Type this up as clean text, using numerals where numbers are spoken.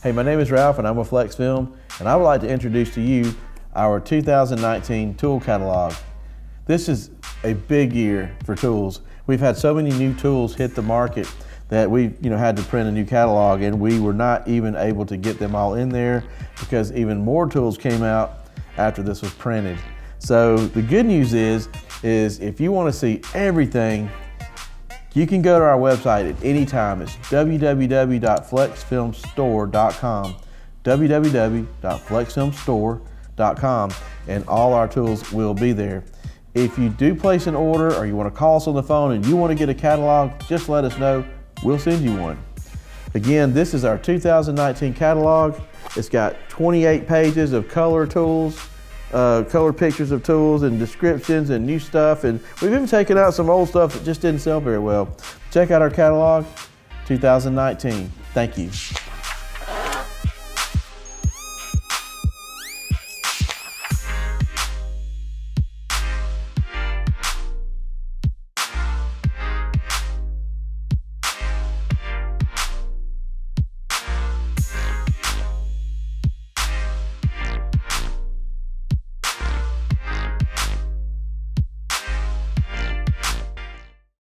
Hey, my name is Ralph and I'm with Flexfilm, and I would like to introduce to you our 2019 tool catalog. This is a big year for tools. We've had so many new tools hit the market that we had to print a new catalog, and we were not even able to get them all in there because even more tools came out after this was printed. So the good news is if you want to see everything, you can go to our website at any time. It's www.flexfilmstore.com, www.flexfilmstore.com, and all our tools will be there. If you do place an order or you want to call us on the phone and you want to get a catalog, just let us know. We'll send you one. Again, this is our 2019 catalog. It's got 28 pages of color tools, color pictures of tools and descriptions and new stuff, and we've even taken out some old stuff that just didn't sell very well. Check out our catalog 2019. Thank you.